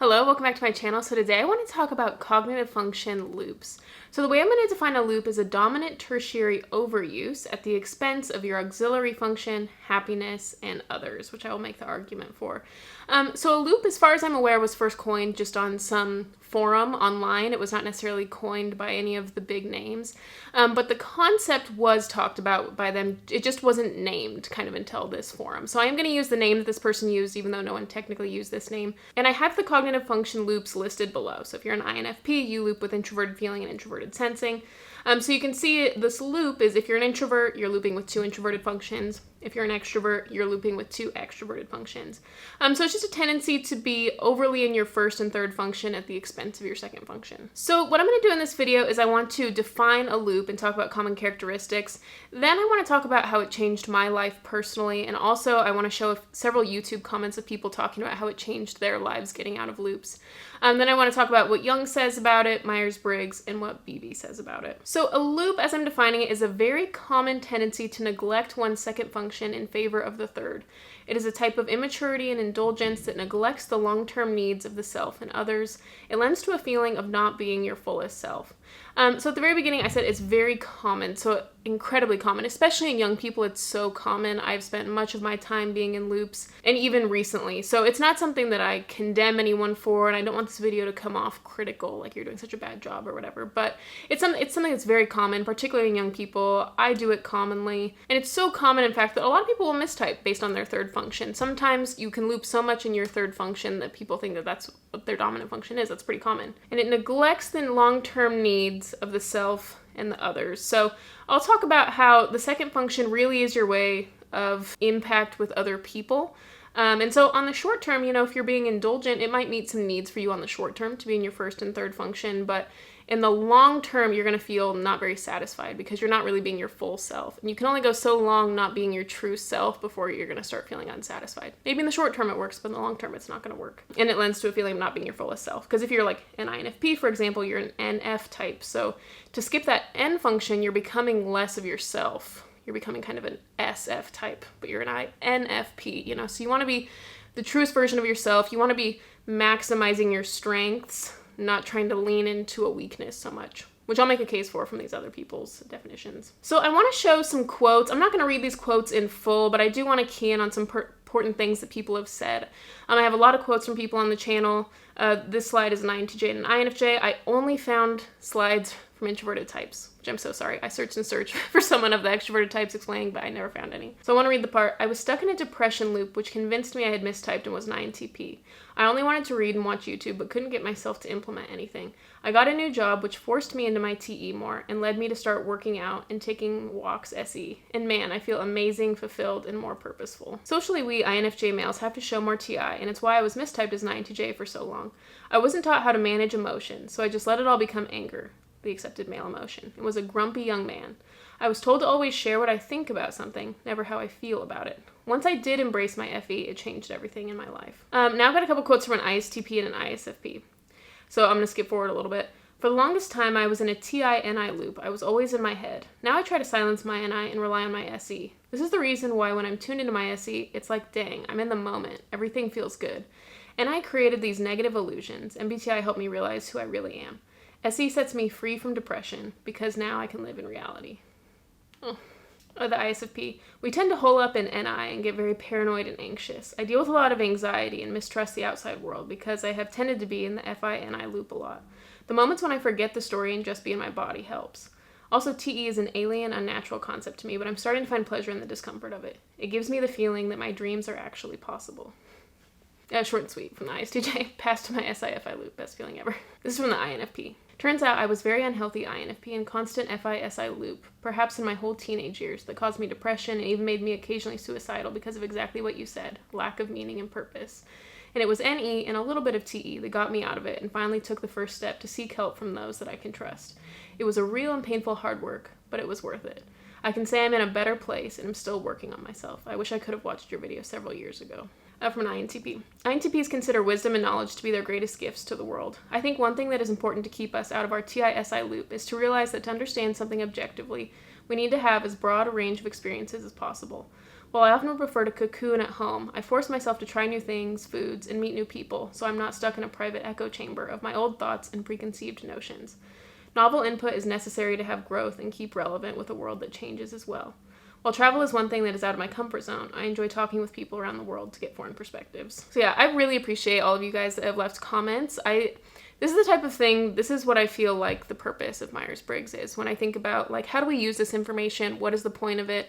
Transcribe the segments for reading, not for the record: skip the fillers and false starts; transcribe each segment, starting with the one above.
Hello, welcome back to my channel. So today I want to talk about cognitive function loops. So the way I'm going to define a loop is a dominant tertiary overuse at the expense of your auxiliary function, happiness, and others, which I will make the argument for. So a loop, as far as I'm aware, was first coined just on some forum online. It was not necessarily coined by any of the big names, but the concept was talked about by them. It just wasn't named kind of until this forum. So I am going to use the name that this person used, even though no one technically used this name. And I have the cognitive function loops listed below. So if you're an INFP, you loop with introverted feeling and introverted sensing. So you can see this loop is if you're an introvert, you're looping with 2 introverted functions. If you're an extrovert, you're looping with 2 extroverted functions. So it's just a tendency to be overly in your first and third function at the expense of your second function. So what I'm going to do in this video is I want to define a loop and talk about common characteristics. Then I want to talk about how it changed my life personally, and also I want to show several YouTube comments of people talking about how it changed their lives getting out of loops. Then I want to talk about what Jung says about it, Myers-Briggs, and what Beebe says about it. So a loop, as I'm defining it, is a very common tendency to neglect one's second function in favor of the third. It is a type of immaturity and indulgence that neglects the long-term needs of the self and others. It lends to a feeling of not being your fullest self. So at the very beginning, I said it's very common, so incredibly common, especially in young people. It's so common. I've spent much of my time being in loops, and even recently. So it's not something that I condemn anyone for, and I don't want this video to come off critical, like you're doing such a bad job or whatever, but it's something that's very common, particularly in young people. I do it commonly, and it's so common, in fact, that a lot of people will mistype based on their third function. Sometimes you can loop so much in your third function that people think that that's what their dominant function is. That's pretty common. And it neglects the long-term needs of the self and the others. So I'll talk about how the second function really is your way of impact with other people. And so on the short term, if you're being indulgent, it might meet some needs for you on the short term to be in your first and third function, but in the long term, you're going to feel not very satisfied because you're not really being your full self. And you can only go so long not being your true self before you're going to start feeling unsatisfied. Maybe in the short term it works, but in the long term it's not going to work. And it lends to a feeling of not being your fullest self. Because if you're like an INFP, for example, you're an NF type. So to skip that N function, you're becoming less of yourself. You're becoming kind of an SF type, but you're an NFP, So you want to be the truest version of yourself. You want to be maximizing your strengths, not trying to lean into a weakness so much, which I'll make a case for from these other people's definitions. So I want to show some quotes. I'm not going to read these quotes in full, but I do want to key in on some important things that people have said. I have a lot of quotes from people on the channel. This slide is an INTJ and an INFJ. I only found slides from introverted types, which I'm so sorry. I searched and searched for someone of the extroverted types explaining, but I never found any. So I want to read the part. I was stuck in a depression loop, which convinced me I had mistyped and was an INTP. I only wanted to read and watch YouTube, but couldn't get myself to implement anything. I got a new job, which forced me into my TE more and led me to start working out and taking walks SE. And man, I feel amazing, fulfilled, and more purposeful. Socially, we INFJ males have to show more TI, and it's why I was mistyped as an INTJ for so long. I wasn't taught how to manage emotions, so I just let it all become anger, the accepted male emotion, and was a grumpy young man. I was told to always share what I think about something, never how I feel about it. Once I did embrace my FE, it changed everything in my life. Now I've got a couple quotes from an ISTP and an ISFP. So I'm going to skip forward a little bit. For the longest time, I was in a TI-NI loop. I was always in my head. Now I try to silence my NI and rely on my SE. This is the reason why when I'm tuned into my SE, it's like, dang, I'm in the moment. Everything feels good. And I created these negative illusions. MBTI helped me realize who I really am. SE sets me free from depression because now I can live in reality. The ISFP. We tend to hole up in NI and get very paranoid and anxious. I deal with a lot of anxiety and mistrust the outside world because I have tended to be in the FI-NI loop a lot. The moments when I forget the story and just be in my body helps. Also, TE is an alien, unnatural concept to me, but I'm starting to find pleasure in the discomfort of it. It gives me the feeling that my dreams are actually possible. Short and sweet from the ISTJ. Pass to my SIFI loop. Best feeling ever. This is from the INFP. Turns out I was very unhealthy INFP in constant FI-SI loop, perhaps in my whole teenage years, that caused me depression and even made me occasionally suicidal because of exactly what you said, lack of meaning and purpose. And it was NE and a little bit of TE that got me out of it and finally took the first step to seek help from those that I can trust. It was a real and painful hard work, but it was worth it. I can say I'm in a better place and I'm still working on myself. I wish I could have watched your video several years ago. From an INTP. INTPs consider wisdom and knowledge to be their greatest gifts to the world. I think one thing that is important to keep us out of our TI-SI loop is to realize that to understand something objectively, we need to have as broad a range of experiences as possible. While I often would prefer to cocoon at home, I force myself to try new things, foods, and meet new people, so I'm not stuck in a private echo chamber of my old thoughts and preconceived notions. Novel input is necessary to have growth and keep relevant with a world that changes as well. While travel is one thing that is out of my comfort zone, I enjoy talking with people around the world to get foreign perspectives. So yeah, I really appreciate all of you guys that have left comments. This is the type of thing, this is what I feel like the purpose of Myers-Briggs is. When I think about, like, how do we use this information? What is the point of it?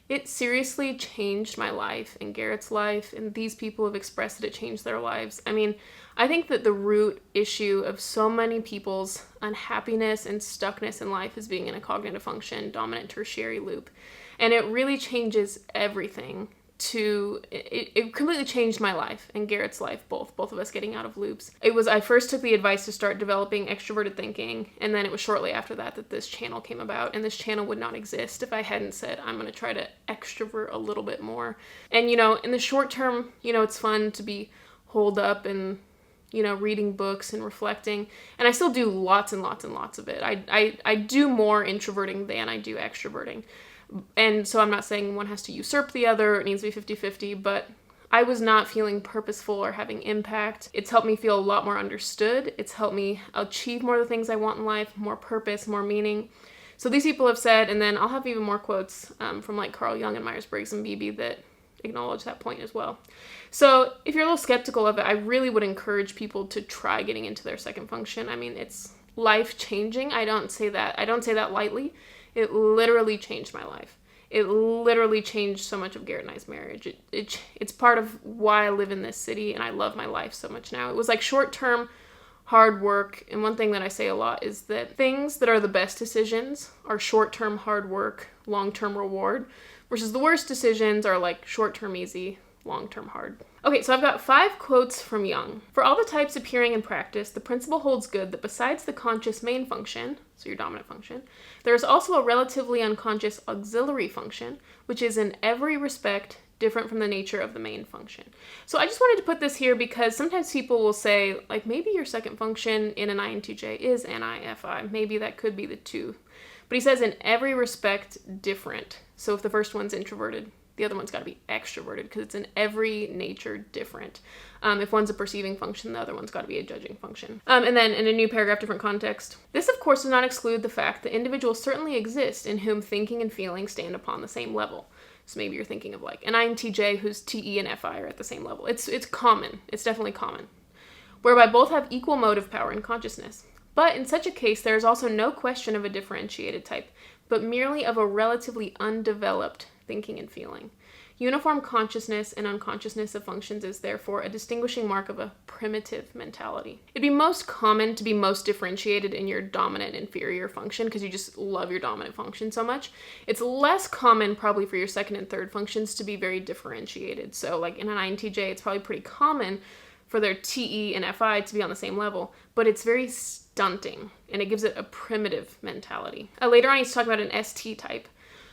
It seriously changed my life and Garrett's life, and these people have expressed that it changed their lives. I mean, I think that the root issue of so many people's unhappiness and stuckness in life is being in a cognitive function dominant tertiary loop. And it really changes everything. It completely changed my life and Garrett's life, both of us getting out of loops. I first took the advice to start developing extroverted thinking, and then it was shortly after that this channel came about, and this channel would not exist if I hadn't said, I'm going to try to extrovert a little bit more. And, in the short term, it's fun to be holed up and, reading books and reflecting, and I still do lots and lots and lots of it. I do more introverting than I do extroverting. And so I'm not saying one has to usurp the other, it needs to be 50-50, but I was not feeling purposeful or having impact. It's helped me feel a lot more understood. It's helped me achieve more of the things I want in life, more purpose, more meaning. So these people have said, and then I'll have even more quotes from like Carl Jung and Myers-Briggs and Beebe that acknowledge that point as well. So if you're a little skeptical of it, I really would encourage people to try getting into their second function. I mean, it's life-changing. I don't say that lightly. It literally changed my life. It literally changed so much of Garrett and I's marriage. It's part of why I live in this city and I love my life so much now. It was like short-term hard work, and one thing that I say a lot is that things that are the best decisions are short-term hard work, long-term reward, versus the worst decisions are like short-term easy, long-term hard. Okay, so I've got 5 quotes from Jung. For all the types appearing in practice, the principle holds good that besides the conscious main function, so your dominant function, there is also a relatively unconscious auxiliary function, which is in every respect different from the nature of the main function. So I just wanted to put this here because sometimes people will say, like, maybe your second function in an INTJ is NI-FI. Maybe that could be the 2. But he says in every respect different. So if the first one's introverted, the other one's got to be extroverted because it's in every nature different. If one's a perceiving function, the other one's got to be a judging function. And then in a new paragraph, different context. This, of course, does not exclude the fact that individuals certainly exist in whom thinking and feeling stand upon the same level. So maybe you're thinking of like an INTJ whose TE and FI are at the same level. It's common. It's definitely common. Whereby both have equal motive power and consciousness. But in such a case, there is also no question of a differentiated type, but merely of a relatively undeveloped thinking and feeling. Uniform consciousness and unconsciousness of functions is therefore a distinguishing mark of a primitive mentality. It'd be most common to be most differentiated in your dominant inferior function because you just love your dominant function so much. It's less common probably for your second and third functions to be very differentiated. So like in an INTJ, it's probably pretty common for their TE and FI to be on the same level, but it's very stunting and it gives it a primitive mentality. Later on, he's talking about an ST type.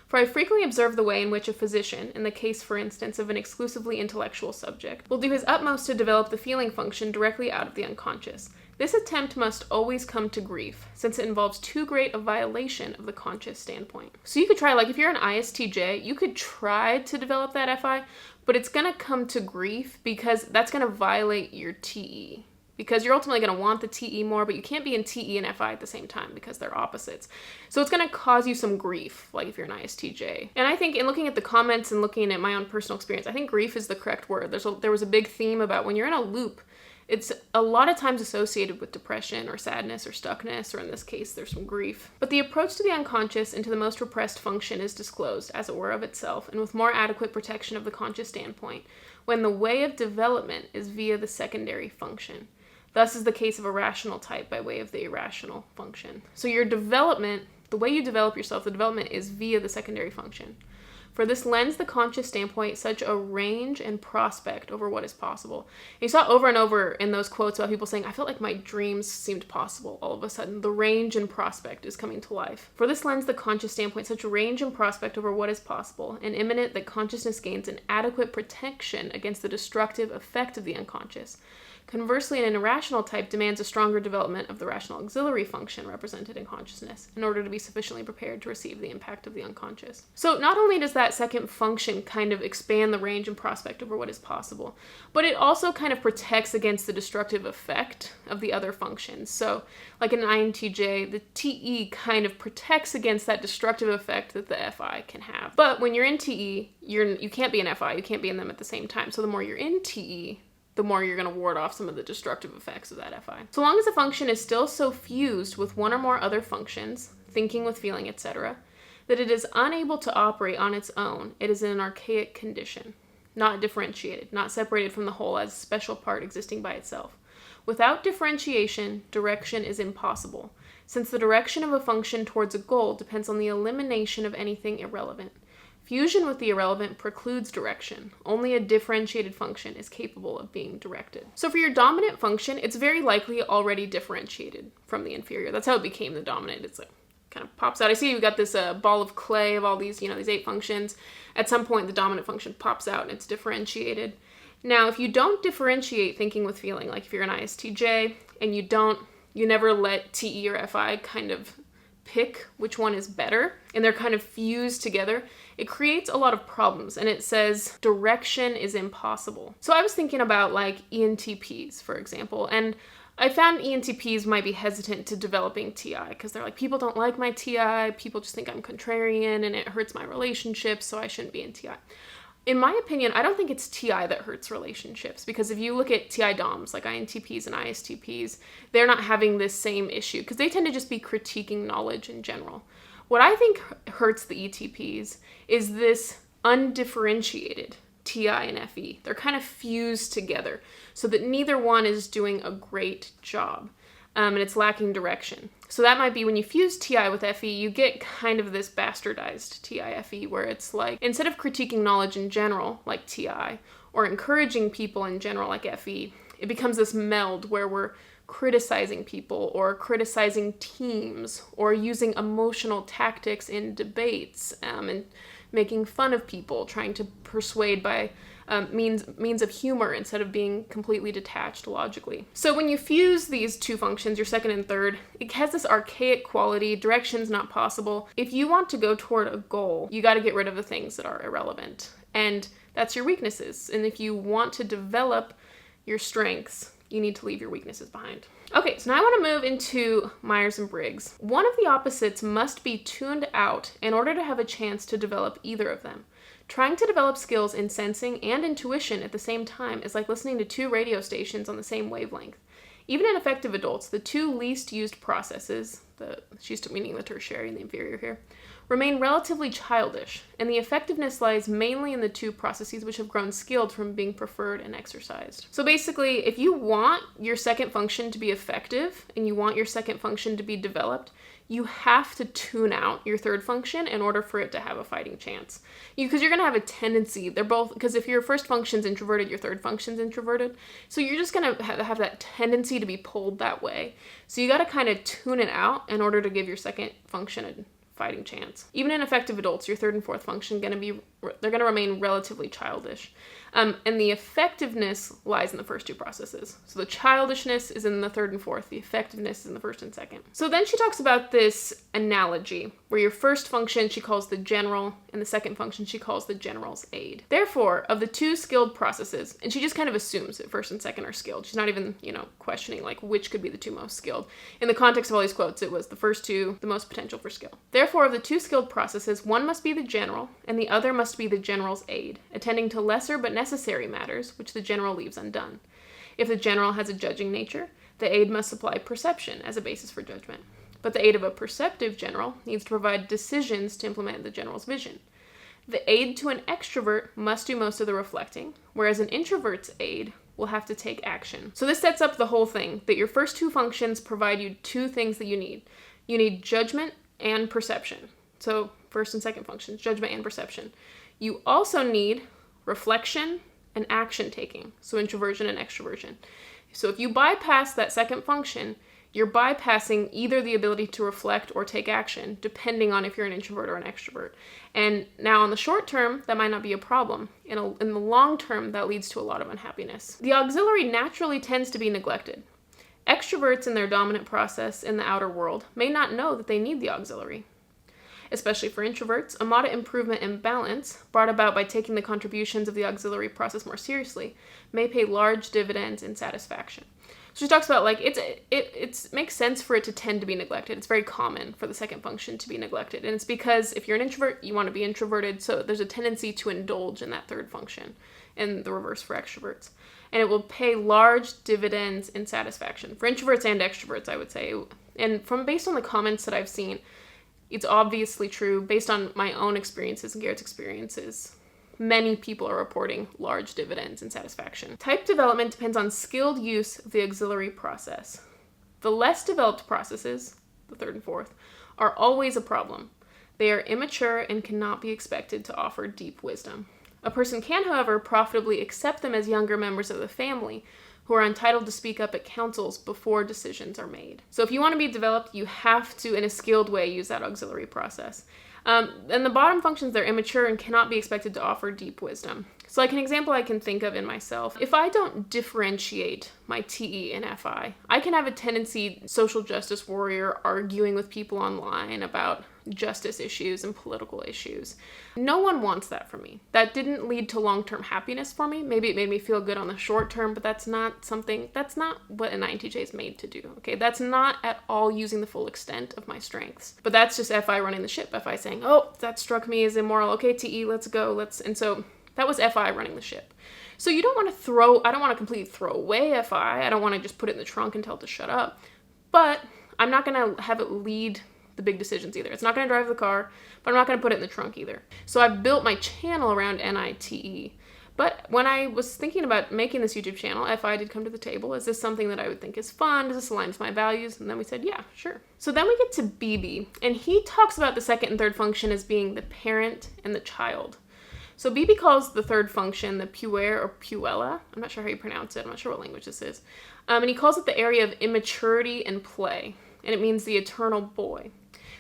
For I frequently observe the way in which a physician, in the case, for instance, of an exclusively intellectual subject, will do his utmost to develop the feeling function directly out of the unconscious. This attempt must always come to grief, since it involves too great a violation of the conscious standpoint. So you could try, like if you're an ISTJ, you could try to develop that FI, but it's going to come to grief because that's going to violate your TE. Because you're ultimately going to want the TE more, but you can't be in TE and FI at the same time because they're opposites. So it's going to cause you some grief, like if you're an ISTJ. And I think in looking at the comments and looking at my own personal experience, I think grief is the correct word. There was a big theme about when you're in a loop, it's a lot of times associated with depression or sadness or stuckness, or in this case, there's some grief. But the approach to the unconscious and to the most repressed function is disclosed, as it were, of itself, and with more adequate protection of the conscious standpoint, when the way of development is via the secondary function. Thus is the case of a rational type by way of the irrational function. So your development, the way you develop yourself, the development is via the secondary function. For this lends the conscious standpoint such a range and prospect over what is possible. And you saw over and over in those quotes about people saying, I felt like my dreams seemed possible. All of a sudden, the range and prospect is coming to life. For this lends the conscious standpoint such a range and prospect over what is possible, and imminent that consciousness gains an adequate protection against the destructive effect of the unconscious. Conversely, an irrational type demands a stronger development of the rational auxiliary function represented in consciousness in order to be sufficiently prepared to receive the impact of the unconscious. So not only does that second function kind of expand the range and prospect over what is possible, but it also kind of protects against the destructive effect of the other functions. So like an INTJ, the TE kind of protects against that destructive effect that the FI can have. But when you're in TE, you can't be an FI, you can't be in them at the same time. So the more you're in TE, the more you're going to ward off some of the destructive effects of that FI. So long as a function is still so fused with one or more other functions, thinking with feeling, etc., that it is unable to operate on its own, it is in an archaic condition, not differentiated, not separated from the whole as a special part existing by itself. Without differentiation, direction is impossible, since the direction of a function towards a goal depends on the elimination of anything irrelevant. Fusion with the irrelevant precludes direction. Only a differentiated function is capable of being directed. So for your dominant function, it's very likely already differentiated from the inferior. That's how it became the dominant. It's like kind of pops out. I see you've got this ball of clay of all these, these 8 functions. At some point, the dominant function pops out and it's differentiated. Now, if you don't differentiate thinking with feeling, like if you're an ISTJ and you never let TE or FI kind of pick which one is better, and they're kind of fused together, it creates a lot of problems, and it says direction is impossible. So I was thinking about like ENTPs, for example, and I found ENTPs might be hesitant to developing TI because they're like, people don't like my TI, people just think I'm contrarian and it hurts my relationships, so I shouldn't be in TI. In my opinion, I don't think it's TI that hurts relationships, because if you look at TI DOMs, like INTPs and ISTPs, they're not having this same issue because they tend to just be critiquing knowledge in general. What I think hurts the ETPs is this undifferentiated TI and FE. They're kind of fused together so that neither one is doing a great job, and it's lacking direction. So that might be when you fuse TI with FE, you get kind of this bastardized TI-FE where it's like, instead of critiquing knowledge in general, like TI, or encouraging people in general, like FE, it becomes this meld where we're criticizing people or criticizing teams or using emotional tactics in debates, and making fun of people, trying to persuade by means of humor instead of being completely detached logically. So when you fuse these 2 functions, your second and third, it has this archaic quality, direction's not possible. If you want to go toward a goal, you got to get rid of the things that are irrelevant. And that's your weaknesses. And if you want to develop your strengths, you need to leave your weaknesses behind. Okay, so now I want to move into Myers and Briggs. One of the opposites must be tuned out in order to have a chance to develop either of them. Trying to develop skills in sensing and intuition at the same time is like listening to 2 radio stations on the same wavelength. Even in effective adults, the 2 least used processes, she's meaning the tertiary and the inferior here, remain relatively childish, and the effectiveness lies mainly in the 2 processes which have grown skilled from being preferred and exercised. So basically, if you want your second function to be effective and you want your second function to be developed, you have to tune out your third function in order for it to have a fighting chance. Because you're going to have a tendency, because if your first function's introverted, your third function's introverted, so you're just going to have that tendency to be pulled that way. So you got to kind of tune it out in order to give your second function a fighting chance. Even in effective adults, your third and fourth function they're going to remain relatively childish. And the effectiveness lies in the first 2 processes. So the childishness is in the third and fourth, the effectiveness is in the first and second. So then she talks about this analogy where your first function she calls the general, and the second function she calls the general's aid. Therefore, of the 2 skilled processes, and she just kind of assumes that first and second are skilled. She's not even, questioning like which could be the 2 most skilled. In the context of all these quotes, it was the first 2, the most potential for skill. Therefore, of the 2 skilled processes, one must be the general, and the other must be the general's aid, attending to lesser but necessary matters which the general leaves undone. If the general has a judging nature, the aid must supply perception as a basis for judgment. But the aid of a perceptive general needs to provide decisions to implement the general's vision. The aid to an extrovert must do most of the reflecting, whereas an introvert's aid will have to take action. So this sets up the whole thing, that your first 2 functions provide you 2 things that you need. You need judgment and perception. So first and second functions, judgment and perception. You also need reflection and action taking, so introversion and extroversion. So if you bypass that second function, You're bypassing either the ability to reflect or take action, depending on if you're an introvert or an extrovert. And now, in the short term, that might not be a problem. In the long term, that leads to a lot of unhappiness. The auxiliary naturally tends to be neglected. Extroverts in their dominant process in the outer world may not know that they need the auxiliary. Especially for introverts, a modest improvement in balance, brought about by taking the contributions of the auxiliary process more seriously, may pay large dividends in satisfaction. So she talks about like it makes sense for it to tend to be neglected. It's very common for the second function to be neglected. And it's because if you're an introvert, you want to be introverted, so there's a tendency to indulge in that third function, and the reverse for extroverts. And it will pay large dividends in satisfaction. For introverts and extroverts, I would say. And based on the comments that I've seen, it's obviously true, based on my own experiences and Garrett's experiences. Many people are reporting large dividends in satisfaction. Type development depends on skilled use of the auxiliary process. The less developed processes, the third and fourth, are always a problem. They are immature and cannot be expected to offer deep wisdom. A person can, however, profitably accept them as younger members of the family who are entitled to speak up at councils before decisions are made. So if you want to be developed, you have to, in a skilled way, use that auxiliary process. And the bottom functions, they're immature and cannot be expected to offer deep wisdom. So like an example I can think of in myself, if I don't differentiate my TE and FI, I can have a tendency, social justice warrior, arguing with people online about justice issues and political issues. No one wants that from me. That didn't lead to long-term happiness for me. Maybe it made me feel good on the short term, but that's not what an INTJ is made to do. Okay, that's not at all using the full extent of my strengths. But that's just FI running the ship. FI saying, oh, that struck me as immoral. Okay, TE, let's go. And so that was FI running the ship. So I don't want to completely throw away FI. I don't want to just put it in the trunk and tell it to shut up. But I'm not going to have it lead the big decisions either. It's not going to drive the car, but I'm not going to put it in the trunk either. So I've built my channel around NITE. But when I was thinking about making this YouTube channel, FI did come to the table. Is this something that I would think is fun? Does this align with my values? And then we said, yeah, sure. So then we get to BB, and he talks about the second and third function as being the parent and the child. So BB calls the third function the puer or puella. I'm not sure how you pronounce it. I'm not sure what language this is. And he calls it the area of immaturity and play, and it means the eternal boy.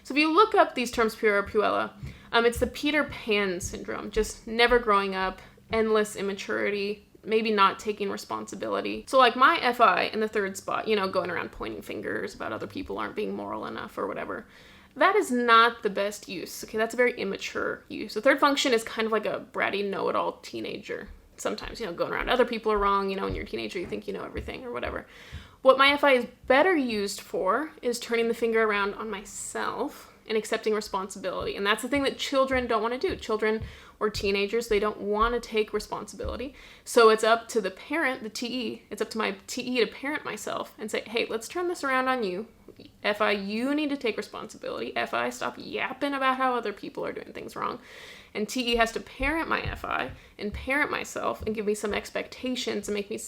So if you look up these terms, puer or puella, it's the Peter Pan syndrome, just never growing up, endless immaturity, maybe not taking responsibility. So like my FI in the third spot, going around pointing fingers about other people aren't being moral enough or whatever. That is not the best use. Okay, that's a very immature use. The third function is kind of like a bratty know-it-all teenager. Sometimes, going around other people are wrong, when you're a teenager you think you know everything or whatever. What my FI is better used for is turning the finger around on myself and accepting responsibility. And that's the thing that children don't want to do. Children or teenagers, they don't want to take responsibility. So it's up to the parent, the TE, it's up to my TE to parent myself and say, hey, let's turn this around on you. FI, you need to take responsibility. FI, stop yapping about how other people are doing things wrong. And TE has to parent my FI and parent myself and give me some expectations and make me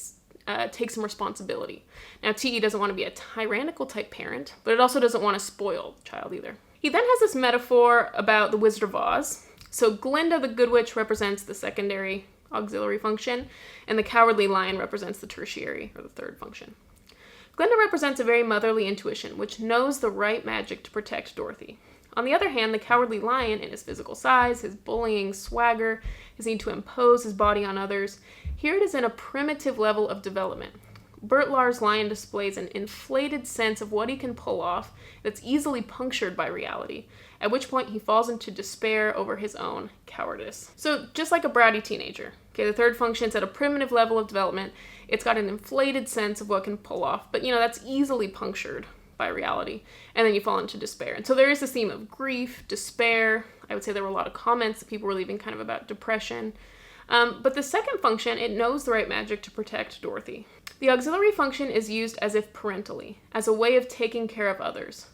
take some responsibility. Now, TE doesn't want to be a tyrannical type parent, but it also doesn't want to spoil the child either. He then has this metaphor about the Wizard of Oz. So Glinda the Good Witch represents the secondary auxiliary function, and the Cowardly Lion represents the tertiary, or the third function. Glinda represents a very motherly intuition, which knows the right magic to protect Dorothy. On the other hand, the Cowardly Lion, in his physical size, his bullying swagger, his need to impose his body on others, here it is in a primitive level of development. Bert Lahr's lion displays an inflated sense of what he can pull off that's easily punctured by reality, at which point he falls into despair over his own cowardice. So just like a bratty teenager, okay, the third function's at a primitive level of development. It's got an inflated sense of what can pull off, but that's easily punctured by reality, and then you fall into despair. And so there is this theme of grief, despair. I would say there were a lot of comments that people were leaving kind of about depression. But the second function, it knows the right magic to protect Dorothy. The auxiliary function is used as if parentally, as a way of taking care of others.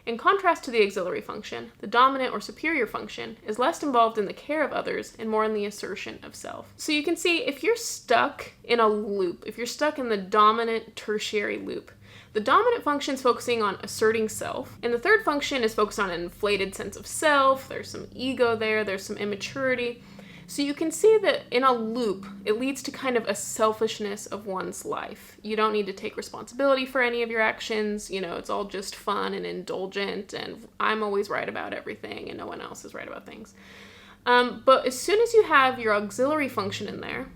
In contrast to the auxiliary function, the dominant or superior function is less involved in the care of others and more in the assertion of self. So you can see if you're stuck in a loop, if you're stuck in the dominant tertiary loop, the dominant function is focusing on asserting self, and the third function is focused on an inflated sense of self. There's some ego there, there's some immaturity. So you can see that in a loop, it leads to kind of a selfishness of one's life. You don't need to take responsibility for any of your actions. It's all just fun and indulgent, and I'm always right about everything, and no one else is right about things. But as soon as you have your auxiliary function in there,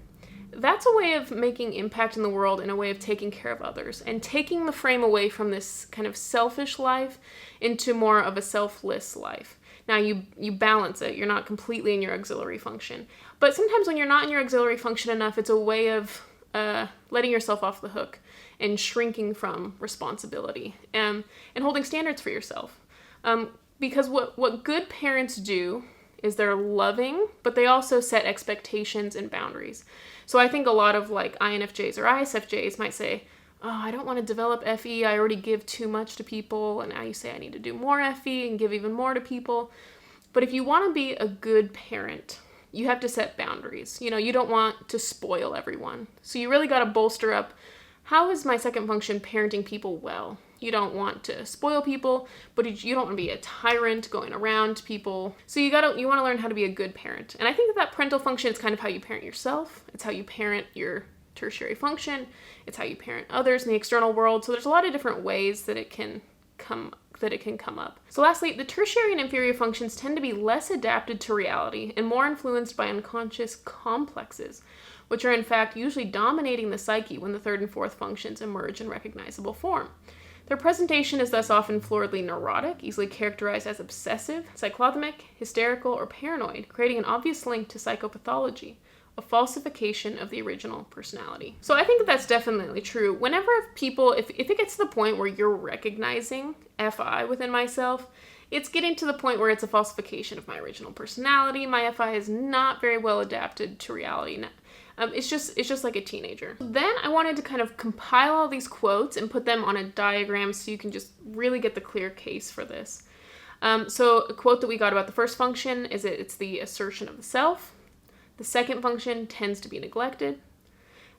that's a way of making impact in the world and a way of taking care of others and taking the frame away from this kind of selfish life into more of a selfless life. Now you balance it. You're not completely in your auxiliary function. But sometimes when you're not in your auxiliary function enough, it's a way of letting yourself off the hook and shrinking from responsibility and holding standards for yourself. Because what good parents do is they're loving, but they also set expectations and boundaries. So I think a lot of like INFJs or ISFJs might say, oh, I don't want to develop FE. I already give too much to people. And now you say I need to do more FE and give even more to people. But if you want to be a good parent, you have to set boundaries. You don't want to spoil everyone. So you really got to bolster up, how is my second function parenting people well? You don't want to spoil people, but you don't want to be a tyrant going around people. So you want to learn how to be a good parent. And I think that parental function is kind of how you parent yourself. It's how you parent your tertiary function. It's how you parent others in the external world. So there's a lot of different ways that it can come up. So lastly, the tertiary and inferior functions tend to be less adapted to reality and more influenced by unconscious complexes, which are in fact usually dominating the psyche when the third and fourth functions emerge in recognizable form. Their presentation is thus often floridly neurotic, easily characterized as obsessive, cyclothymic, hysterical, or paranoid, creating an obvious link to psychopathology, a falsification of the original personality. So I think that that's definitely true. Whenever people, if it gets to the point where you're recognizing FI within myself, it's getting to the point where it's a falsification of my original personality. My FI is not very well adapted to reality now. It's just like a teenager. Then I wanted to kind of compile all these quotes and put them on a diagram so you can just really get the clear case for this. So a quote that we got about the first function is it's the assertion of the self. The second function tends to be neglected.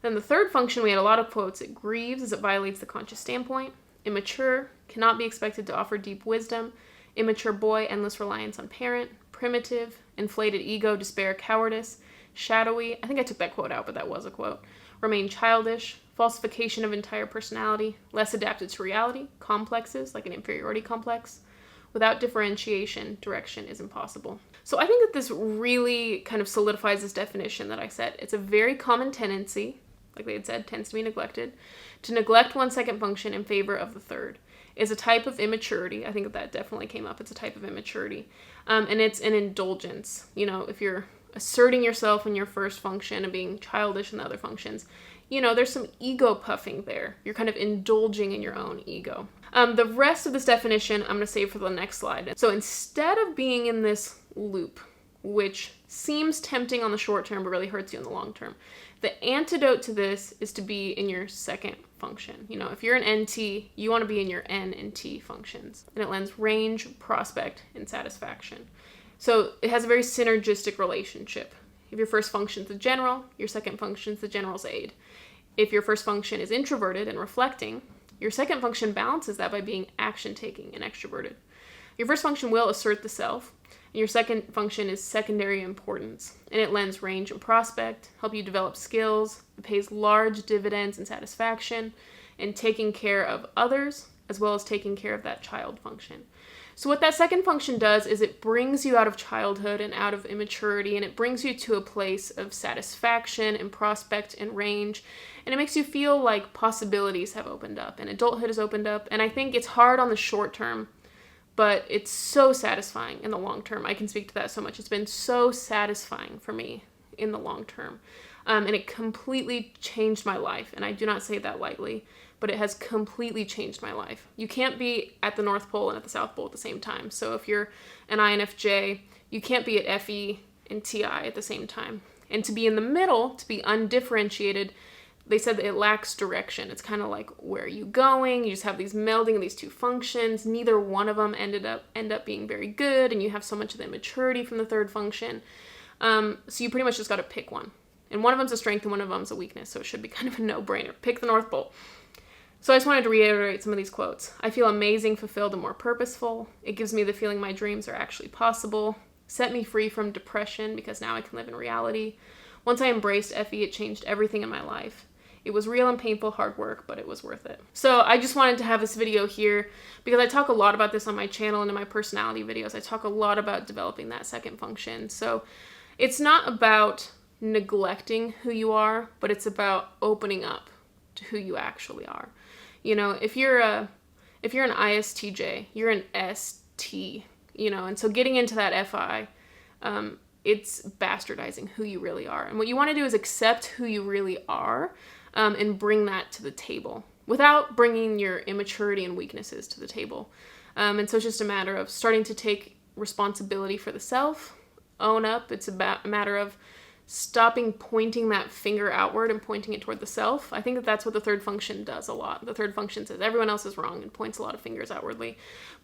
Then the third function, we had a lot of quotes. It grieves as it violates the conscious standpoint. Immature, cannot be expected to offer deep wisdom. Immature boy, endless reliance on parent. Primitive, inflated ego, despair, cowardice. Shadowy, I think I took that quote out, but that was a quote. Remain childish, falsification of entire personality, less adapted to reality, complexes, like an inferiority complex. Without differentiation, direction is impossible. So I think that this really kind of solidifies this definition that I said. It's a very common tendency, like they had said, tends to be neglected, to neglect one's second function in favor of the third. Is a type of immaturity. I think that definitely came up. It's a type of immaturity. And it's an indulgence. If you're asserting yourself in your first function and being childish in the other functions, there's some ego puffing there. You're kind of indulging in your own ego. The rest of this definition I'm going to save for the next slide. So instead of being in this loop, which seems tempting on the short term but really hurts you in the long term, the antidote to this is to be in your second function. If you're an NT, you want to be in your N and T functions. And it lends range, prospect, and satisfaction. So it has a very synergistic relationship. If your first function is the general, your second function is the general's aid. If your first function is introverted and reflecting, your second function balances that by being action-taking and extroverted. Your first function will assert the self, and your second function is secondary importance, and it lends range and prospect, help you develop skills, it pays large dividends and satisfaction, and taking care of others, as well as taking care of that child function. So what that second function does is it brings you out of childhood and out of immaturity, and it brings you to a place of satisfaction and prospect and range, and it makes you feel like possibilities have opened up and adulthood has opened up. And I think it's hard on the short term, but it's so satisfying in the long term. I can speak to that so much. It's been so satisfying for me in the long term, and it completely changed my life, and I do not say that lightly. But it has completely changed my life. You can't be at the North Pole and at the South Pole at the same time. So if you're an INFJ, you can't be at FE and TI at the same time. And to be in the middle, to be undifferentiated, they said that it lacks direction. It's kind of like, where are you going? You just have these melding of these two functions. Neither one of them end up being very good, and you have so much of the immaturity from the third function. So you pretty much just got to pick one. And one of them's a strength and one of them's a weakness, so it should be kind of a no-brainer. Pick the North Pole. So I just wanted to reiterate some of these quotes. I feel amazing, fulfilled, and more purposeful. It gives me the feeling my dreams are actually possible. set me free from depression because now I can live in reality. Once I embraced FE, it changed everything in my life. It was real and painful hard work, but it was worth it. So I just wanted to have this video here because I talk a lot about this on my channel and in my personality videos. I talk a lot about developing that second function. So it's not about neglecting who you are, but it's about opening up to who you actually are. You know, if you're an ISTJ, you're an ST, you know, and so getting into that FI, it's bastardizing who you really are. And what you want to do is accept who you really are, and bring that to the table without bringing your immaturity and weaknesses to the table. And so it's just a matter of starting to take responsibility for the self, own up. It's about a matter of stopping pointing that finger outward and pointing it toward the self. I think that that's what the third function does a lot. The third function says everyone else is wrong and points a lot of fingers outwardly.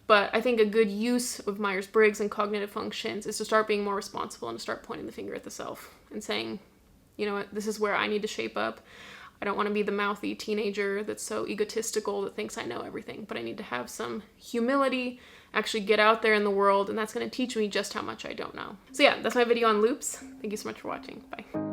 But I think a good use of Myers-Briggs and cognitive functions is to start being more responsible and to start pointing the finger at the self and saying, you know what, this is where I need to shape up. I don't want to be the mouthy teenager that's so egotistical that thinks I know everything, but I need to have some humility, actually get out there in the world, and that's going to teach me just how much I don't know. So yeah, that's my video on loops. Thank you so much for watching. Bye.